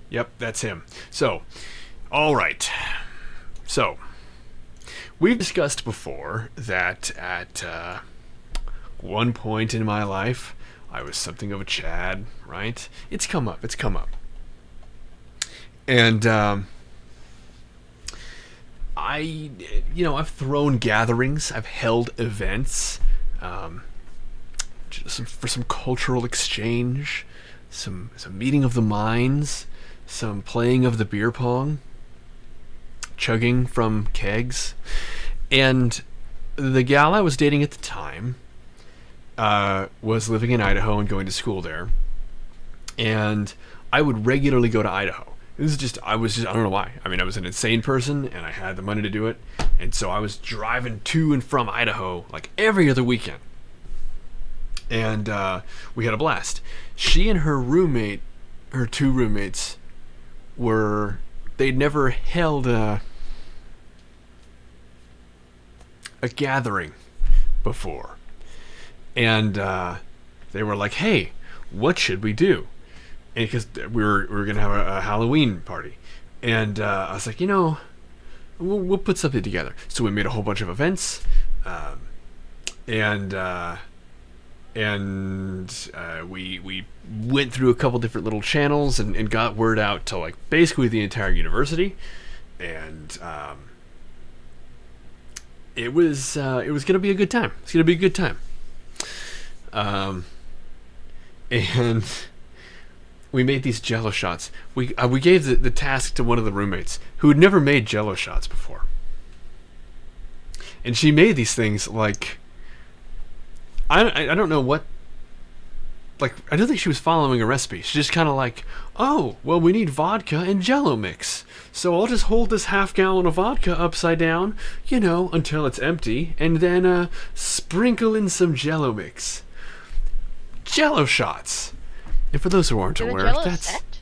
Yep, that's him. So, all right. So, we've discussed before that at one point in my life, I was something of a Chad, right? It's come up. It's come up. And I've thrown gatherings, I've held events, for some cultural exchange, some meeting of the minds, some playing of the beer pong, chugging from kegs, and the gal I was dating at the time was living in Idaho and going to school there, and I would regularly go to Idaho. I don't know why. I mean, I was an insane person, and I had the money to do it, and so I was driving to and from Idaho like every other weekend. And we had a blast. She and her two roommates, they'd never held a gathering before. And they were like, hey, what should we do? And because we were going to have a Halloween party. And I was like, we'll put something together. So we made a whole bunch of events. And we went through a couple different little channels and got word out to like basically the entire university. And it was going to be a good time. It's going to be a good time. And we made these Jello shots. We gave the task to one of the roommates who had never made Jello shots before, and she made these things like I don't know what. Like, I don't think she was following a recipe. She just kind of like, oh, well, we need vodka and Jello mix. So I'll just hold this half gallon of vodka upside down, until it's empty, and then sprinkle in some Jello mix. Jello shots. And for those who aren't aware, that's... Set?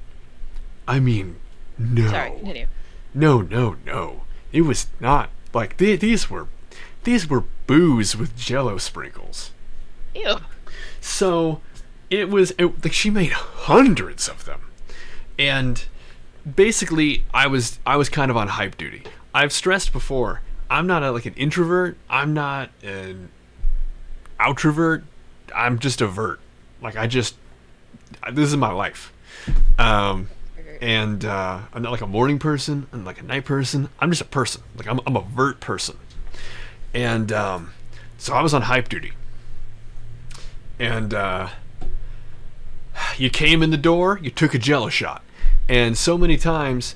I mean, no. Sorry, continue. No. It was not like these were booze with Jello sprinkles. Ew. So like she made hundreds of them, and basically I was kind of on hype duty. I've stressed before, I'm not an introvert. I'm not an outrovert. I'm just a vert. Like this is my life. And I'm not like a morning person. I'm like a night person. I'm just a person. Like I'm a vert person. And so I was on hype duty. And you came in the door, you took a Jello shot. And so many times,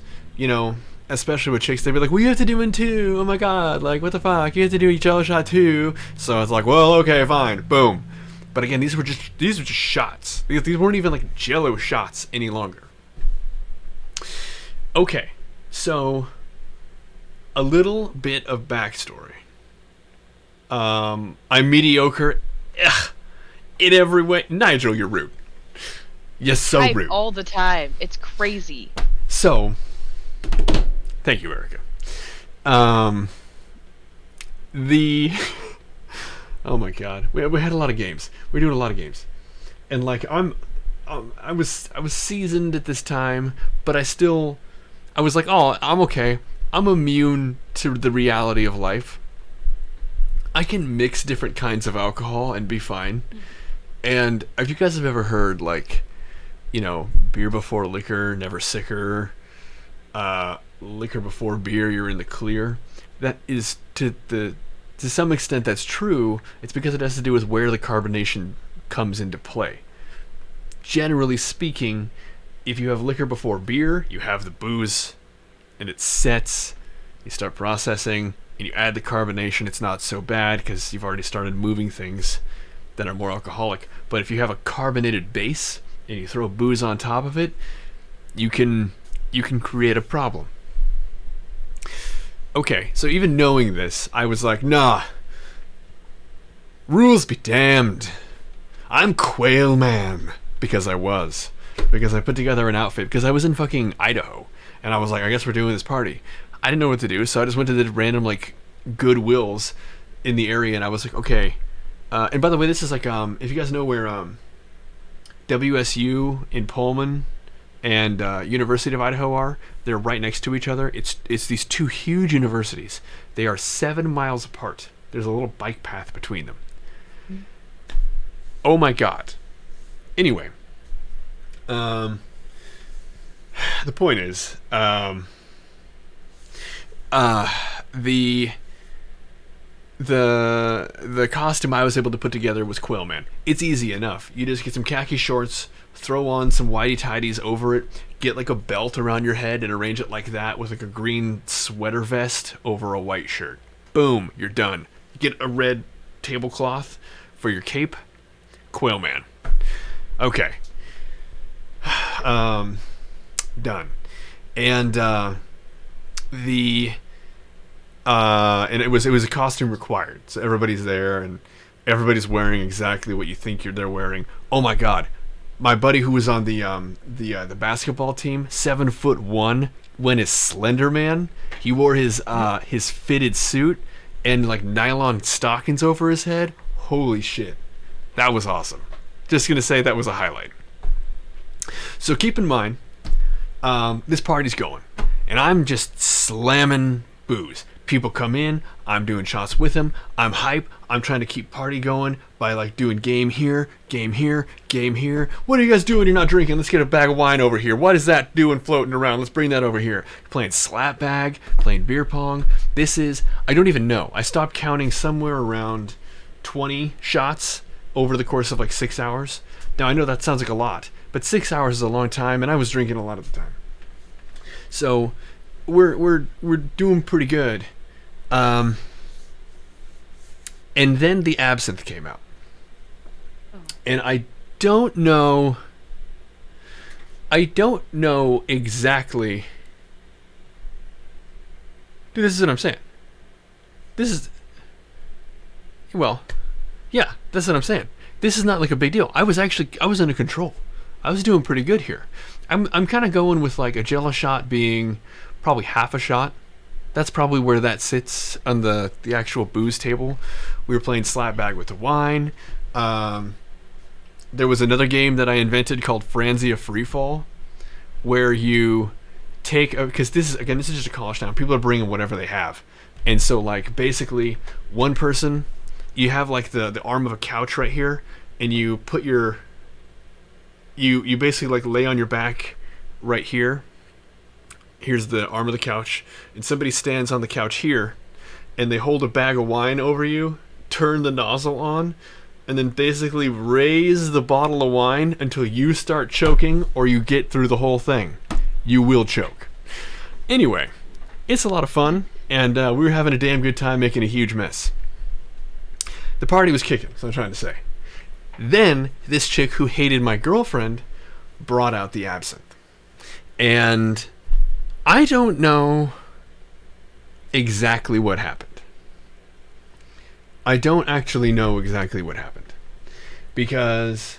especially with chicks, they'd be like, well, you have to do one too. Oh my God, like, what the fuck? You have to do a Jello shot too. So it's like, well, okay, fine. Boom. But again, these were just shots. These weren't even like Jello shots any longer. Okay, so a little bit of backstory. I'm mediocre in every way. Nigel, you're rude. You're so rude. All the time. It's crazy. So, thank you, Erica. Oh my God, we had a lot of games. We're doing a lot of games, and like I was seasoned at this time, but I was like, oh, I'm okay. I'm immune to the reality of life. I can mix different kinds of alcohol and be fine. And if you guys have ever heard, like, beer before liquor, never sicker, liquor before beer, you're in the clear. That is, to some extent, that's true. It's because it has to do with where the carbonation comes into play. Generally speaking, if you have liquor before beer, you have the booze, and it sets, you start processing, and you add the carbonation, it's not so bad, because you've already started moving things that are more alcoholic. But if you have a carbonated base, and you throw booze on top of it, you can create a problem. Okay, so even knowing this, I was like, nah, rules be damned. I'm Quailman. Because I put together an outfit, because I was in fucking Idaho, and I was like, I guess we're doing this party. I didn't know what to do, so I just went to the random, like, Goodwills in the area, and I was like, okay. And by the way, this is like, if you guys know where WSU in Pullman and University of Idaho are. They're right next to each other. It's these two huge universities. They are 7 miles apart. There's a little bike path between them. Oh my god. Anyway, the point is, the costume I was able to put together was Quailman. It's easy enough. You just get some khaki shorts, throw on some whitey tidies over it, get like a belt around your head and arrange it like that with like a green sweater vest over a white shirt. Boom, you're done. Get a red tablecloth for your cape. Quailman. Okay. Done. And and it was a costume required. So everybody's there and everybody's wearing exactly what you think they're wearing. Oh my god. My buddy who was on the basketball team, 7'1", went as Slender Man. He wore his fitted suit and like nylon stockings over his head. Holy shit. That was awesome. Just gonna say that was a highlight. So keep in mind, this party's going, and I'm just slamming booze. People come in, I'm doing shots with them, I'm hype, I'm trying to keep party going by like doing game here, game here, game here. What are you guys doing? You're not drinking. Let's get a bag of wine over here. What is that doing floating around? Let's bring that over here. Playing slap bag, playing beer pong. I don't even know. I stopped counting somewhere around 20 shots over the course of like 6 hours. Now I know that sounds like a lot, but 6 hours is a long time, and I was drinking a lot of the time. So we're doing pretty good. And then the absinthe came out. And I don't know exactly. Dude, this is what I'm saying. Yeah, that's what I'm saying. This is not like a big deal. I was under control. I was doing pretty good here. I'm kind of going with like a Jello shot being probably half a shot. That's probably where that sits on the actual booze table. We were playing slap bag with the wine. There was another game that I invented called Franzia Freefall, where you take, because this is just a college town. People are bringing whatever they have, and so like basically one person, you have like the arm of a couch right here, and you put you basically like lay on your back right here. Here's the arm of the couch, and somebody stands on the couch here, and they hold a bag of wine over you, turn the nozzle on, and then basically raise the bottle of wine until you start choking or you get through the whole thing. You will choke. Anyway, it's a lot of fun, and we were having a damn good time making a huge mess. The party was kicking, so I'm trying to say. Then, this chick who hated my girlfriend brought out the absinthe. And I don't know exactly what happened. I don't actually know exactly what happened. Because,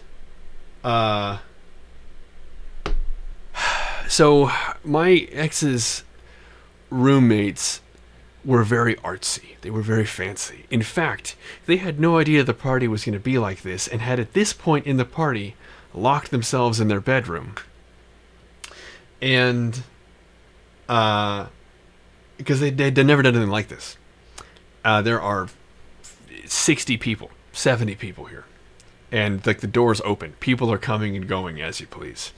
so my ex's roommates were very artsy. They were very fancy. In fact, they had no idea the party was going to be like this, and had at this point in the party locked themselves in their bedroom. And because they'd never done anything like this. There are 60 people, 70 people here, and like the door's open. People are coming and going as you please.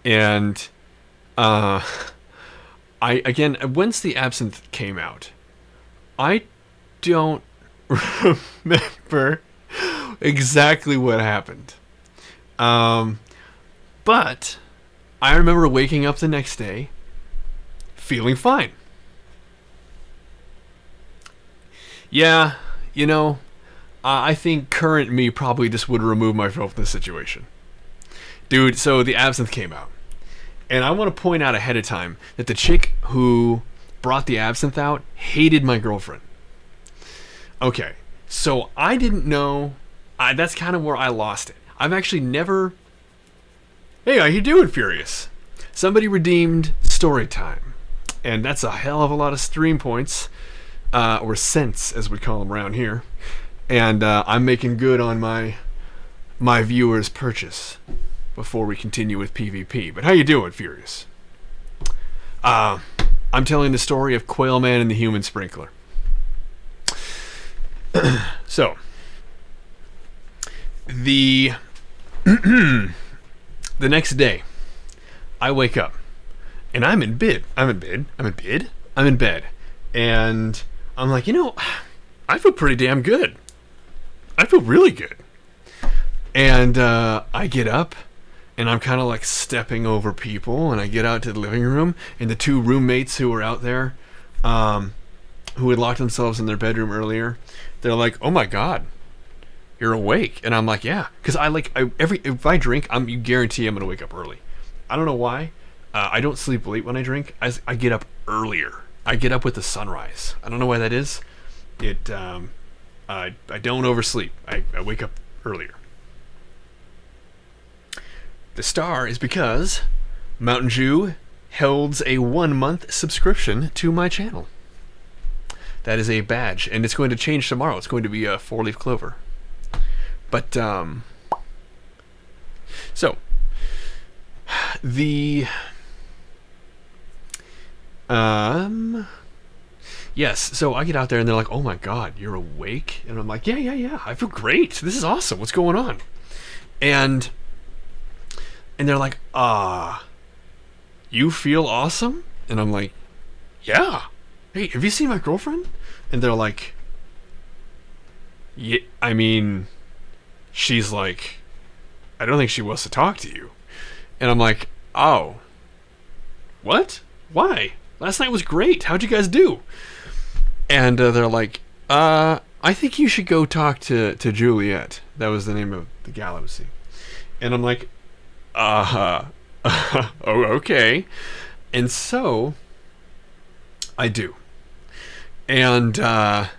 And once the absinthe came out, I don't remember exactly what happened. But I remember waking up the next day feeling fine. Yeah, I think current me probably just would remove myself from this situation. Dude, so the absinthe came out. And I want to point out ahead of time that the chick who brought the absinthe out hated my girlfriend. Okay, so I didn't know. That's kind of where I lost it. I've actually never... Hey, how you doing, Furious? Somebody redeemed story time. And that's a hell of a lot of stream points. Or cents, as we call them around here. And I'm making good on my viewer's purchase. before we continue with PvP. But how you doing, Furious? I'm telling the story of Quailman and the Human Sprinkler. So, the the next day, I wake up, and I'm in bed, and I'm like, I feel pretty damn good. I feel really good. And I get up, and I'm kind of like stepping over people, and I get out to the living room, and the two roommates who were out there, who had locked themselves in their bedroom earlier, they're like, "Oh my God, you're awake." And I'm like, "Yeah," because if I drink, you guarantee I'm gonna wake up early. I don't know why. I don't sleep late when I drink. I get up earlier. I get up with the sunrise. I don't know why that is. I don't oversleep. I wake up earlier. The star is because Mountain Dew holds a 1-month subscription to my channel. That is a badge, and it's going to change tomorrow. It's going to be a 4-leaf clover. But, so, yes, so I get out there, and they're like, "Oh my God, you're awake?" And I'm like, yeah, I feel great. This is awesome. What's going on? And they're like, "You feel awesome?" And I'm like, "Yeah. Hey, have you seen my girlfriend?" And they're like, "Yeah, I mean, she's like, I don't think she wants to talk to you." And I'm like, "Oh, what? Why? Last night was great. How'd you guys do?" And they're like, I think you should go talk to Juliet." That was the name of the gal I was seeing. And I'm like, oh, okay. And so I do. And I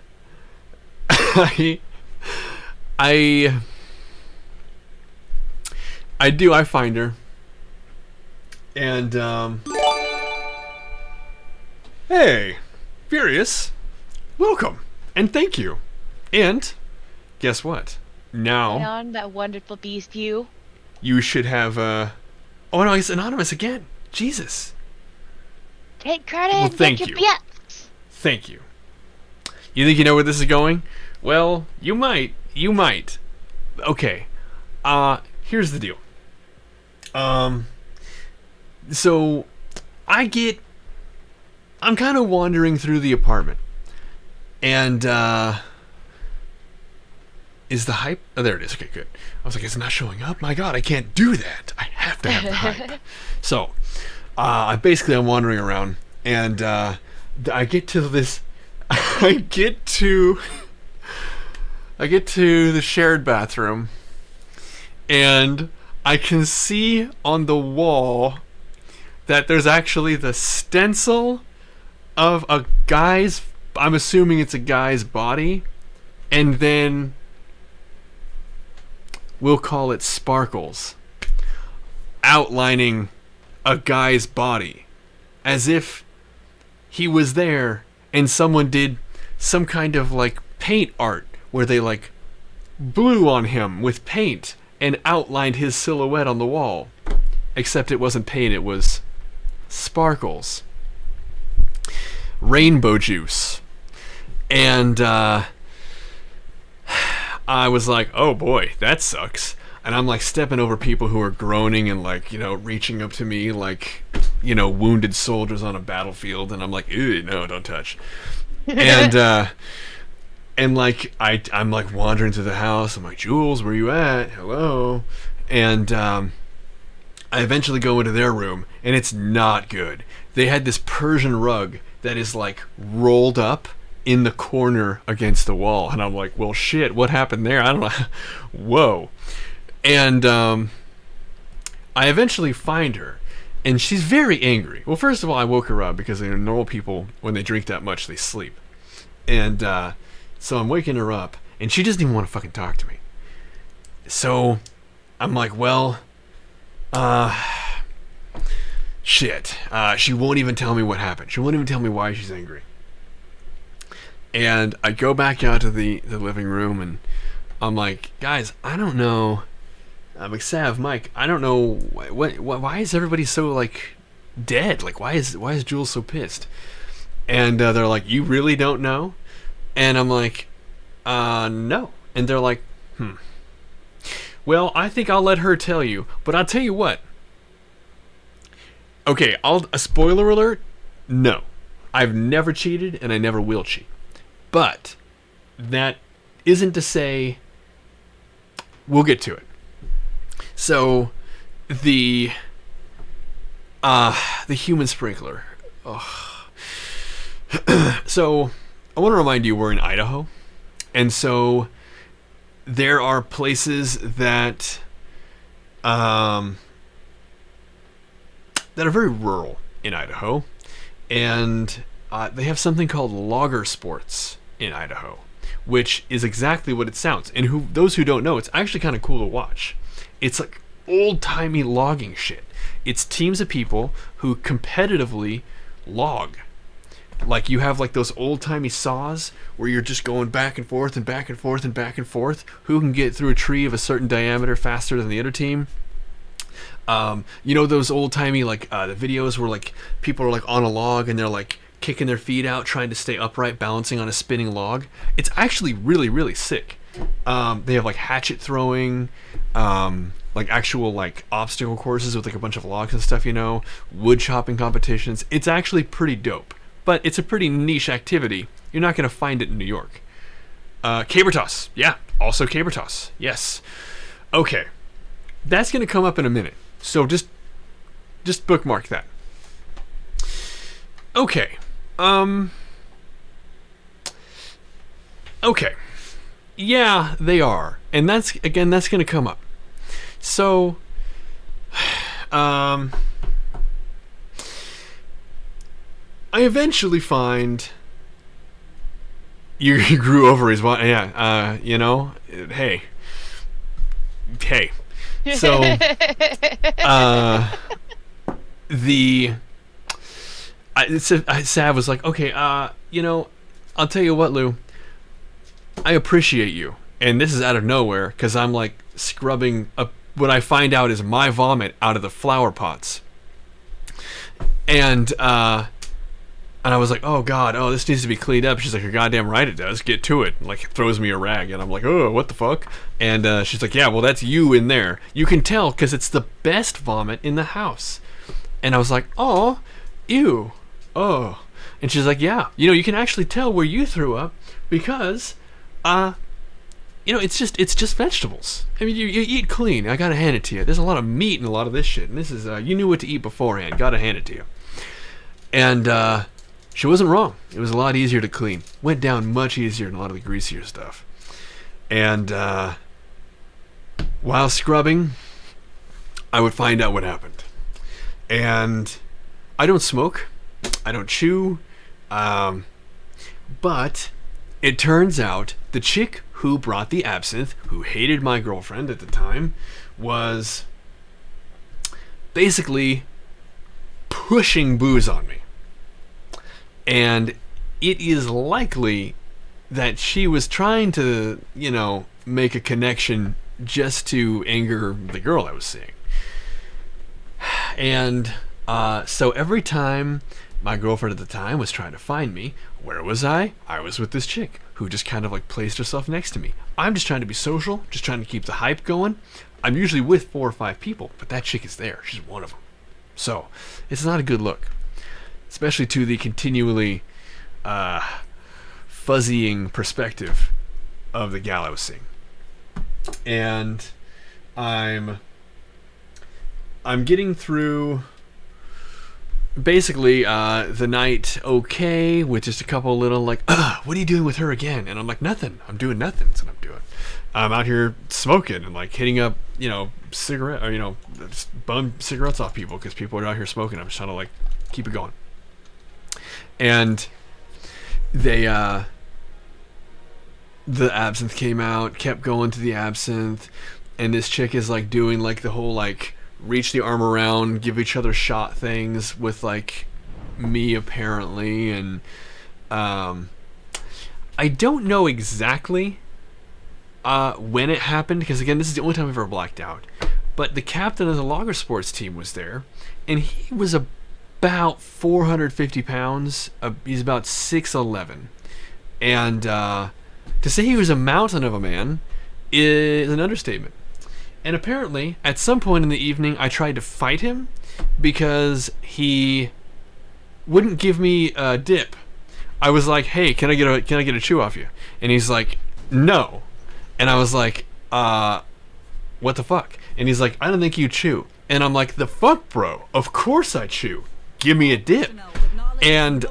find her. And hey, Furious, welcome and thank you. And guess what? Now On that wonderful beast, you. you should have oh no, he's anonymous again. Jesus. Take credit. Well, thank get you. your bets. Thank you. You think you know where this is going? Well, you might. Okay. Here's the deal. So I'm kind of wandering through the apartment. And is the hype? Oh, there it is. Okay, good. I was like, it's not showing up. My God, I can't do that. I have to have the hype. So, I'm wandering around, and I get to this. I get to the shared bathroom, and I can see on the wall that there's actually the stencil of a guy's, I'm assuming it's a guy's body, and then we'll call it sparkles, outlining a guy's body, as if he was there and someone did some kind of like paint art where they like blew on him with paint and outlined his silhouette on the wall. Except it wasn't paint, it was sparkles. Rainbow juice. And I was like, oh boy, that sucks. And I'm like stepping over people who are groaning and like, reaching up to me like, wounded soldiers on a battlefield. And I'm like, ew, no, don't touch. And like I'm like wandering through the house. I'm like, Jules, where you at? Hello. And I eventually go into their room, and it's not good. They had this Persian rug that is like rolled up in the corner against the wall, and I'm like, well, shit, what happened there? I don't know. Whoa. And I eventually find her, and she's very angry. Well, first of all, I woke her up because normal people, when they drink that much, they sleep. And so I'm waking her up, and she doesn't even want to fucking talk to me. So I'm like, well, shit. She won't even tell me what happened. She won't even tell me why she's angry. And I go back out to the living room, and I'm like, guys, I don't know McSav, Mike, I don't know why is everybody so like dead? Like why is Jules so pissed? And they're like, you really don't know? And I'm like, no. And they're like, well, I think I'll let her tell you. But I'll tell you what. Okay, a spoiler alert. No, I've never cheated, and I never will cheat. But that isn't to say we'll get to it. So the human sprinkler. Ugh. So I want to remind you we're in Idaho, and so there are places that that are very rural in Idaho, and they have something called logger sports in Idaho, which is exactly what it sounds. And those who don't know, it's actually kind of cool to watch. It's like old-timey logging shit. It's teams of people who competitively log. Like you have like those old-timey saws where you're just going back and forth and back and forth and back and forth. Who can get through a tree of a certain diameter faster than the other team? You know those old-timey like the videos where like people are like on a log and they're like kicking their feet out trying to stay upright, balancing on a spinning log. It's actually really, really sick. They have like hatchet throwing, like actual like obstacle courses with like a bunch of logs and stuff, wood chopping competitions. It's actually pretty dope, but it's a pretty niche activity. You're not going to find it in New York. Caber toss. Yeah, also caber toss. Yes. Okay. That's going to come up in a minute. So just bookmark that. Okay. Okay. Yeah, they are. And that's going to come up. So I eventually find you grew ovaries. Yeah, hey. So Sav was like, okay, I'll tell you what, Lou, I appreciate you, and this is out of nowhere because I'm like scrubbing up what I find out is my vomit out of the flower pots, and I was like, oh god, this needs to be cleaned up. She's like, you're goddamn right it does. Get to it. And like throws me a rag, and I'm like, oh, what the fuck? And she's like, yeah, well that's you in there. You can tell because it's the best vomit in the house. And I was like, oh, ew, oh. And she's like, yeah, you can actually tell where you threw up because, it's just vegetables. I mean, you eat clean. I gotta hand it to you. There's a lot of meat in a lot of this shit, and this is you knew what to eat beforehand. Gotta hand it to you. And she wasn't wrong. It was a lot easier to clean. Went down much easier than a lot of the greasier stuff. And while scrubbing, I would find out what happened. And I don't smoke. I don't chew. But it turns out the chick who brought the absinthe, who hated my girlfriend at the time, was basically pushing booze on me. And it is likely that she was trying to, make a connection just to anger the girl I was seeing. And so every time my girlfriend at the time was trying to find me, where was I? I was with this chick who just kind of like placed herself next to me. I'm just trying to be social, just trying to keep the hype going. I'm usually with 4 or 5 people, but that chick is there. She's one of them. So it's not a good look. Especially to the continually fuzzying perspective of the gal I was seeing. And I'm getting through basically the night okay with just a couple little like, what are you doing with her again? And I'm like, nothing. I'm doing nothing. That's what I'm doing. I'm out here smoking and like hitting up, cigarette or just bum cigarettes off people because people are out here smoking. I'm just trying to like keep it going. And they the absinthe came out, kept going to the absinthe, and this chick is like doing like the whole like reach the arm around, give each other shot things with like me apparently. And I don't know exactly when it happened because again, this is the only time I've ever blacked out. But the captain of the logger sports team was there, and he was about 450 pounds. He's about 6'11", and to say he was a mountain of a man is an understatement. And apparently, at some point in the evening, I tried to fight him because he wouldn't give me a dip. I was like, "Hey, can I get a chew off you?" And he's like, "No." And I was like, what the fuck?" And he's like, "I don't think you chew." And I'm like, "The fuck, bro? Of course I chew. Give me a dip." And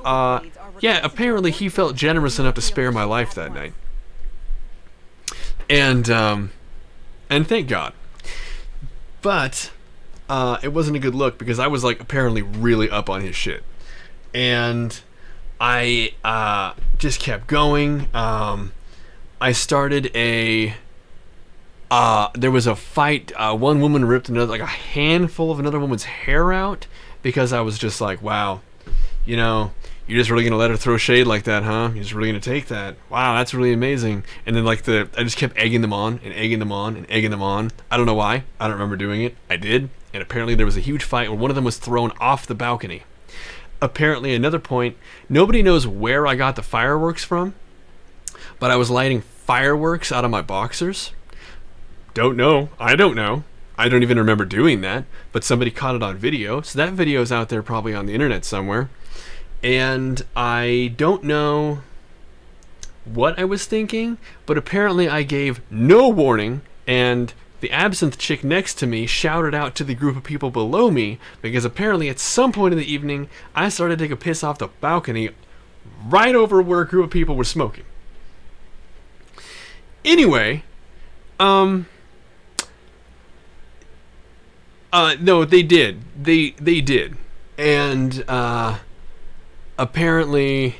yeah, apparently he felt generous enough to spare my life that night. And thank God. But it wasn't a good look because I was like apparently really up on his shit. And I just kept going. I started there was a fight. One woman ripped a handful of another woman's hair out because I was just like, wow, you're just really gonna let her throw shade like that, huh? You're just really gonna take that? Wow, that's really amazing. And then I just kept egging them on and egging them on and egging them on. I don't know why. I don't remember doing it. I did. And apparently there was a huge fight where one of them was thrown off the balcony. Apparently another point, nobody knows where I got the fireworks from, but I was lighting fireworks out of my boxers. Don't know. I don't know. I don't even remember doing that, but somebody caught it on video. So that video is out there probably on the internet somewhere. And I don't know what I was thinking, but apparently I gave no warning, and the absinthe chick next to me shouted out to the group of people below me because apparently at some point in the evening I started to take a piss off the balcony right over where a group of people were smoking. Anyway, no, they did. They did. And apparently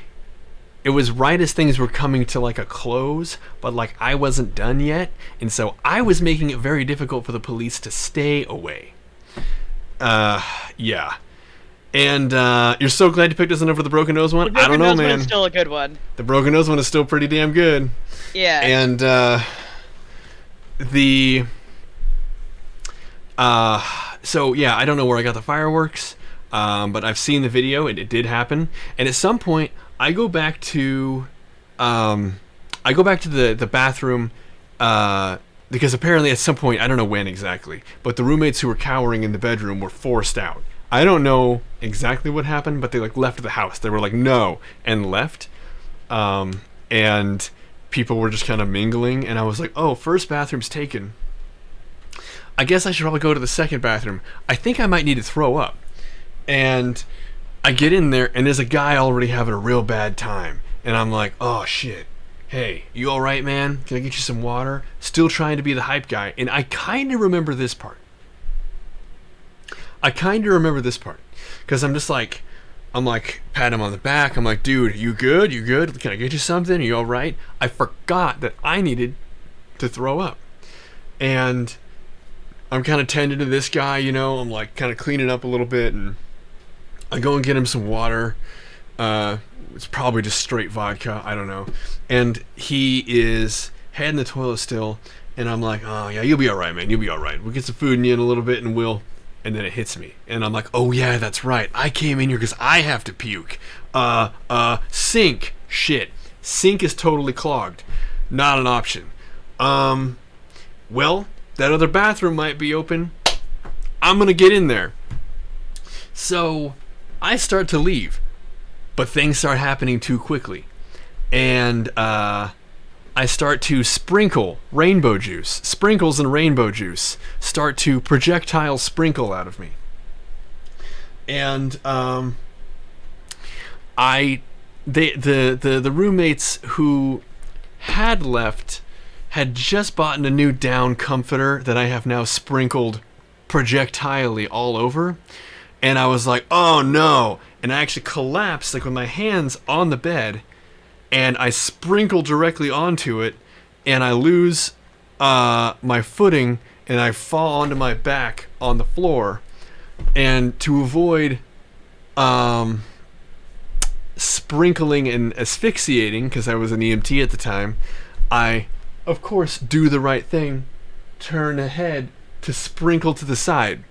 it was right as things were coming to a close, but I wasn't done yet, and so I was making it very difficult for the police to stay away. Yeah. And you're so glad you picked us in for the broken nose one? I don't know, man. The broken nose one is still a good one. The broken nose one is still pretty damn good. Yeah. And so yeah, I don't know where I got the fireworks, but I've seen the video, and it did happen. And at some point, I go back to the bathroom because apparently at some point, I don't know when exactly, but the roommates who were cowering in the bedroom were forced out. I don't know exactly what happened, but they left the house. They were like, "No," and left. And people were just kind of mingling, and I was like, "Oh, first bathroom's taken. I guess I should probably go to the second bathroom. I think I might need to throw up." And I get in there, and there's a guy already having a real bad time. And I'm like, "Oh, shit. Hey, you all right, man? Can I get you some water?" Still trying to be the hype guy. And I kind of remember this part. Because I'm just I'm pat him on the back. I'm like, "Dude, you good? You good? Can I get you something? Are you all right?" I forgot that I needed to throw up. And I'm kind of tending to this guy, I'm kind of cleaning up a little bit, and I go and get him some water. It's probably just straight vodka, I don't know. And he is head in the toilet still, and I'm like, "Oh yeah, you'll be all right, man. You'll be all right. We'll get some food in you in a little bit, and we'll..." And then it hits me, and I'm like, "Oh yeah, that's right. I came in here because I have to puke. Sink. Shit. Sink is totally clogged. Not an option. Well, that other bathroom might be open. I'm gonna get in there." So I start to leave, but things start happening too quickly, and I start to sprinkle rainbow juice. Sprinkles and rainbow juice start to projectile sprinkle out of me. And the roommates who had left had just bought a new down comforter that I have now sprinkled projectilely all over. And I was like, "Oh no." And I actually collapsed with my hands on the bed, and I sprinkle directly onto it, and I lose my footing, and I fall onto my back on the floor. And to avoid sprinkling and asphyxiating, because I was an EMT at the time, I, of course, do the right thing, turn ahead to sprinkle to the side.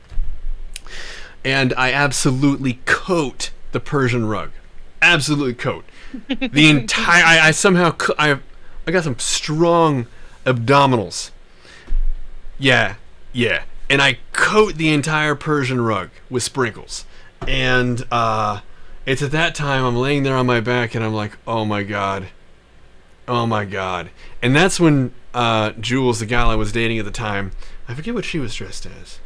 And I absolutely coat the Persian rug. Absolutely coat. The entire... I somehow... I got some strong abdominals. Yeah. And I coat the entire Persian rug with sprinkles. And it's at that time I'm laying there on my back and I'm like, oh my god. And that's when Jules, the gal I was dating at the time, I forget what she was dressed as.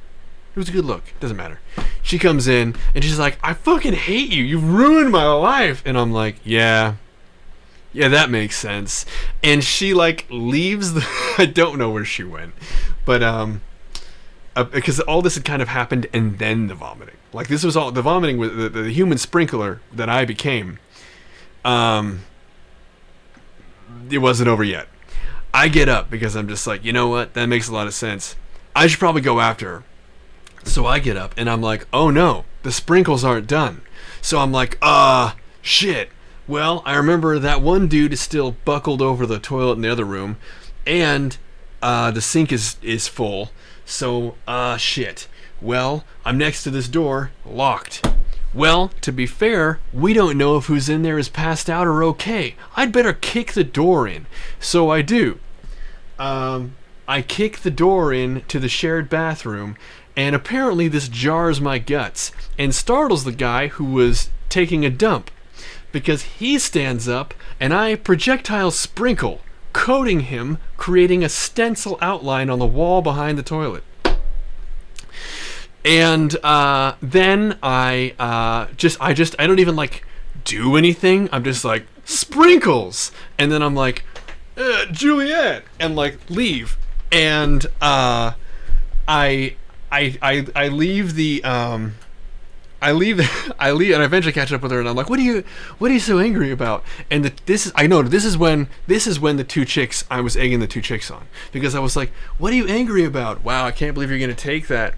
It was a good look. Doesn't matter. She comes in and she's like, I fucking hate you. You've ruined my life. And I'm like, yeah, that makes sense. And she like leaves the... I don't know where she went. But because all this had kind of happened and then the vomiting. Like this was all... The vomiting was the human sprinkler that I became. It wasn't over yet. I get up because I'm just like, you know what? That makes a lot of sense. I should probably go after her. So I get up and I'm like, oh no, the sprinkles aren't done. So I'm like, shit. Well, I remember that one dude is still buckled over the toilet in the other room, and the sink is full. So, shit. Well, I'm next to this door, locked. Well, to be fair, we don't know if who's in there is passed out or okay. I'd better kick the door in. So I do. I kick the door in to the shared bathroom, and apparently this jars my guts and startles the guy who was taking a dump, because he stands up and I projectile sprinkle, coating him, creating a stencil outline on the wall behind the toilet. And then I don't even like do anything. I'm just like, sprinkles, and then I'm like, Juliet, and like leave. And I leave the I leave and I eventually catch up with her and I'm like, what are you so angry about? And this is when the two chicks, I was egging the two chicks on, because I was like, what are you angry about? Wow, I can't believe you're gonna take that.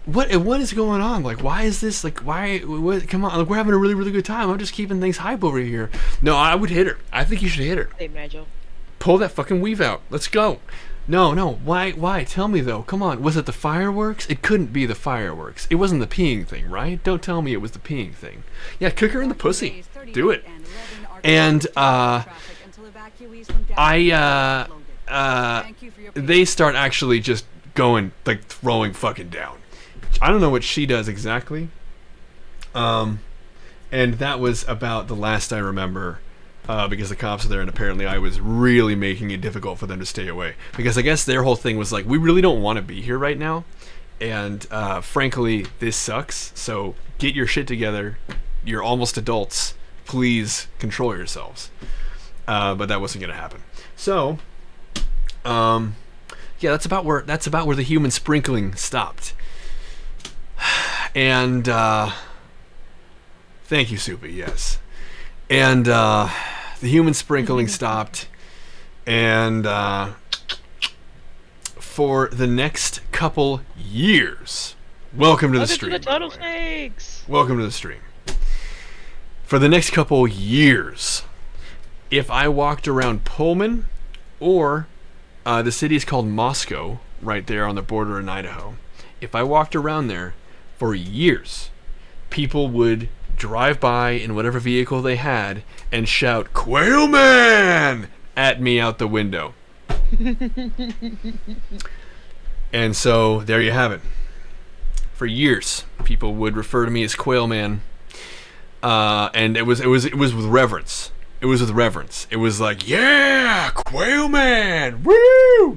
What is going on? Like, why is this like, what, come on, like, we're having a really, really good time. I'm just keeping things hype over here. No, I would hit her. I think you should hit her. Hey, Nigel. Pull that fucking weave out. Let's go. No, why? Tell me though. Come on. Was it the fireworks? It couldn't be the fireworks. It wasn't the peeing thing, right? Don't tell me it was the peeing thing. Yeah, kick her in the pussy. Do it. And they start actually just going, like, throwing fucking down. I don't know what she does exactly. And that was about the last I remember. Because the cops are there, and apparently I was really making it difficult for them to stay away. Because I guess their whole thing was like, we really don't want to be here right now, and frankly, this sucks, so get your shit together. You're almost adults. Please control yourselves. But that wasn't going to happen. So, yeah, that's about where the human sprinkling stopped. And, thank you, Soupy, yes. And the human sprinkling stopped, and for the next couple years, welcome to the stream. To the Tunnel Snakes. Welcome to the stream. For the next couple years, if I walked around Pullman, or the city is called Moscow, right there on the border in Idaho, if I walked around there for years, people would drive by in whatever vehicle they had and shout, "Quailman!" at me out the window. And so there you have it. For years, people would refer to me as Quailman, and it was with reverence. It was with reverence. It was like, yeah, Quailman, woo!